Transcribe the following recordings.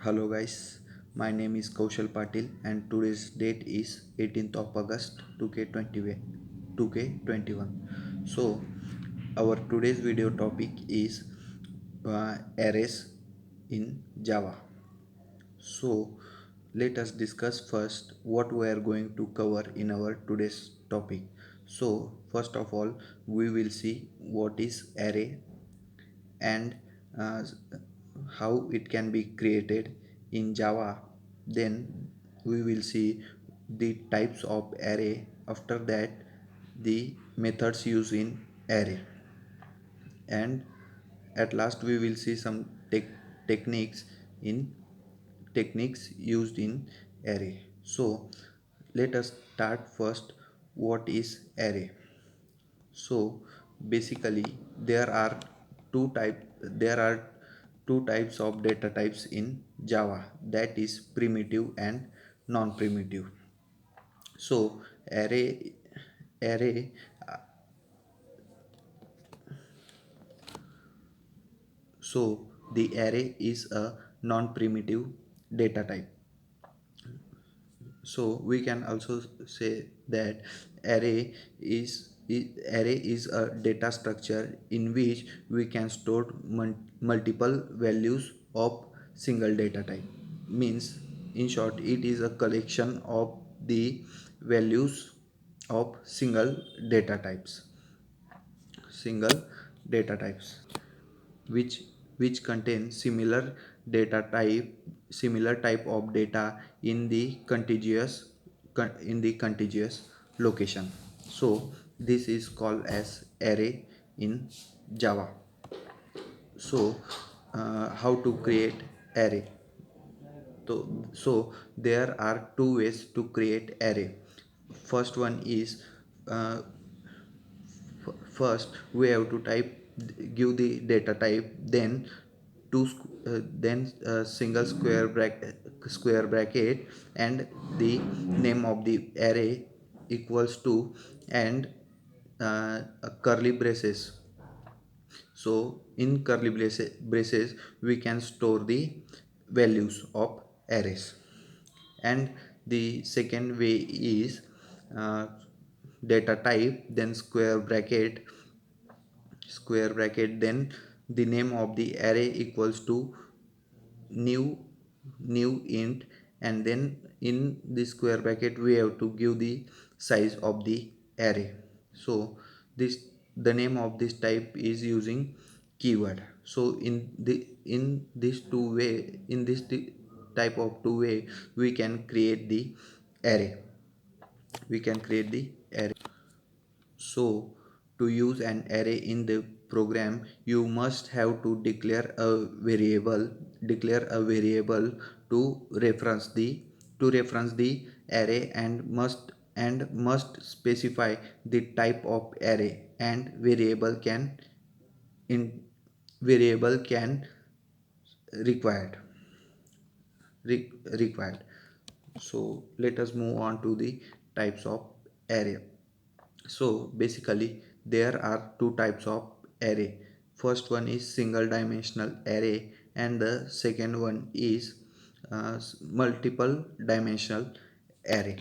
Hello guys, my name is Kaushal Patil and today's date is 18th of August 2K21. So our today's video topic is arrays in Java. So let us discuss first what we are going to cover in our today's topic. So first of all we will see what is array and uh, how it can be created in Java. Then we will see the types of array. After that, the methods used in array, and at last we will see some techniques in techniques used in array. So let us start first. What is array? So basically there are two types of data types in Java, that is primitive and non-primitive. So array so the array is a non-primitive data type. So we can also say that array array is a data structure in which we can store multiple values of single data type. Means in short, it is a collection of the values of single data types which contain similar type of data in the contiguous location. So this is called as array in Java. So how to create array? So there are two ways to create array. First one is uh, first we have to give the data type, then single square bracket and the name of the array equals to and curly braces. So in braces we can store the values of arrays. And the second way is uh, data type, then square bracket, then the name of the array equals to new int, and then in the square bracket we have to give the size of the array. So this the name of this type is using keyword. So in this type of two way we can create the array we can create the array. So, to use an array in the program, you must have to declare a variable to reference the array, and must specify the type of array, and in variable can required required. So let us move on to the types of array. So basically there are two types of array. First one is single dimensional array and the second one is multiple dimensional array.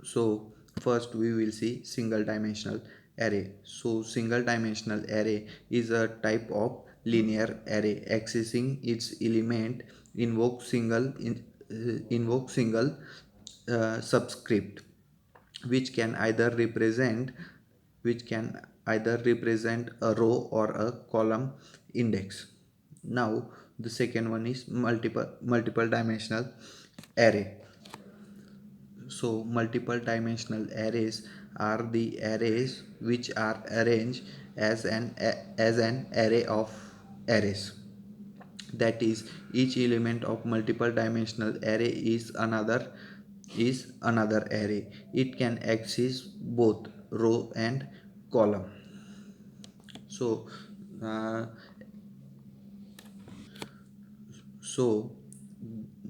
So first we will see single dimensional array. So single dimensional array is a type of linear array. Accessing its element invoke single subscript, which can either represent a row or a column index. Now the second one is multiple dimensional array. So multiple dimensional arrays are the arrays which are arranged as an array of arrays. That is, each element of multiple dimensional array is another array. It can access both row and column. So uh, so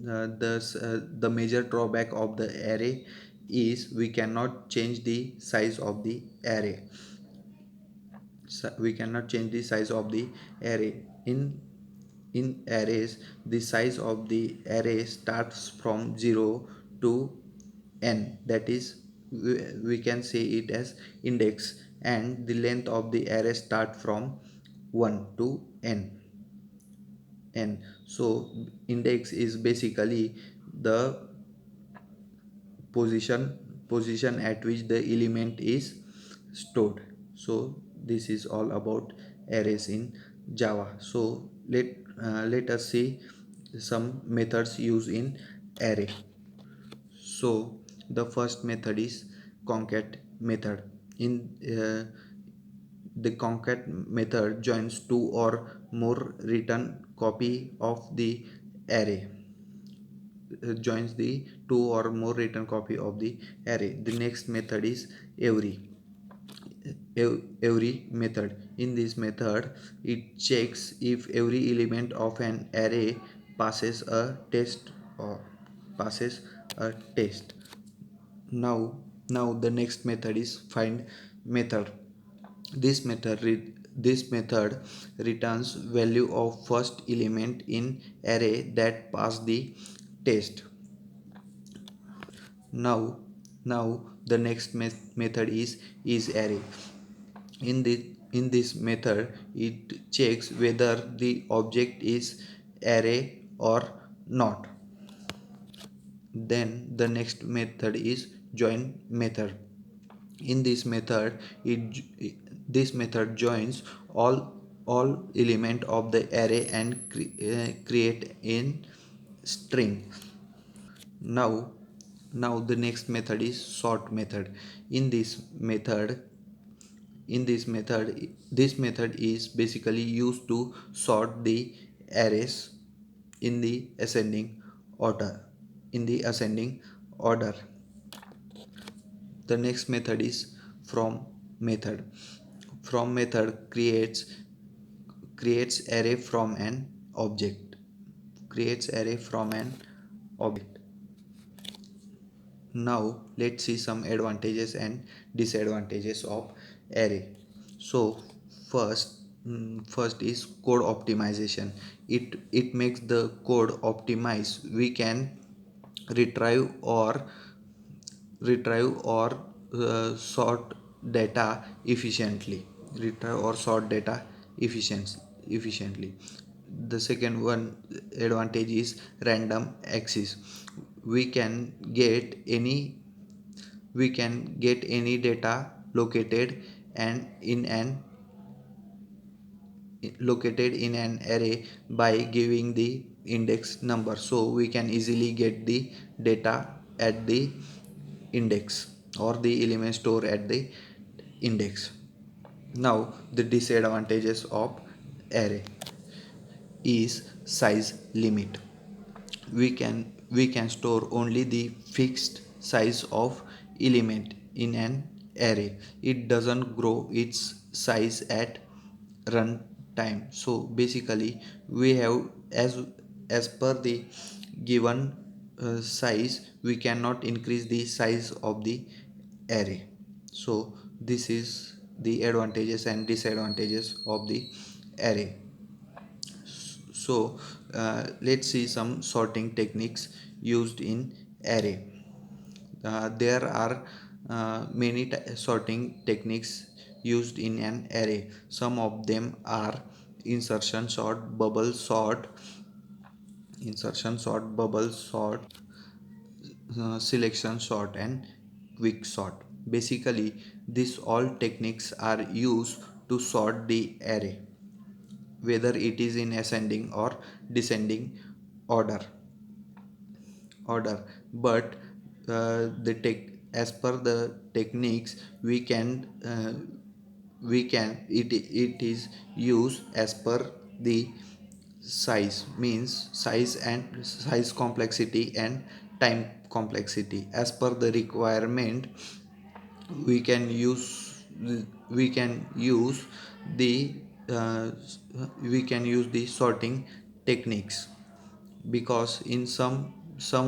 the major drawback of the array is we cannot change the size of the array. We cannot change the size of the array in arrays, the size of the array starts from 0 to n, that is we can say it as index, and the length of the array start from 1 to n. So index is basically the position at which the element is stored. So this is all about arrays in Java. So let us see some methods used in array. So the first method is concat method. In the concat method joins two or more written copy of the array, joins the two or more written copy of the array. The next method is every method. In this method, it checks if every element of an array passes a test or passes a test. Now the next method is find method. This method returns value of first element in array that pass the test. Now now the next method is array. In this method, it checks whether the object is array or not. Then the next method is join method. In this method, this method joins all element of the array and create in string. Now now the next method is sort method. in this method this method is basically used to sort the arrays in the ascending order. The next method is from method. From method creates array from an object creates array from an object. Now let's see some advantages and disadvantages of array. So first is code optimization. It makes the code optimize. We can retrieve or sort data efficiently. The second one advantage is random access. we can get any we can get any data located in an array by giving the index number, so we can easily get the data at the index or the element store at the index. Now the disadvantages of array is size limit. We can store only the fixed size of element in an array. It doesn't grow its size at run time. So basically we have, as per the given size, we cannot increase the size of the array. So this is the advantages and disadvantages of the array. So let's see some sorting techniques used in array. There are many sorting techniques used in an array. Some of them are insertion sort, bubble sort, selection sort, and quick sort. Basically, these all techniques are used to sort the array, whether it is in ascending or descending order. But the tech as per the techniques, it is used as per the size, means size complexity and time complexity. As per the requirement, we can use we can use the uh, we can use the sorting techniques, because in some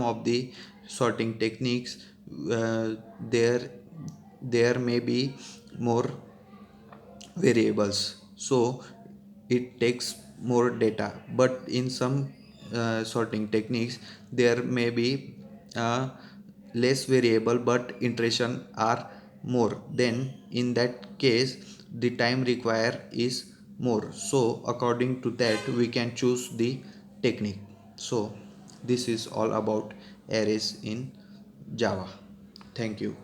of the sorting techniques, uh, there there may be more variables. So it takes more data, but in some sorting techniques there may be uh, less variable but iteration are more. Then in that case the time required is more, so according to that we can choose the technique. So this is all about arrays in Java. Thank you.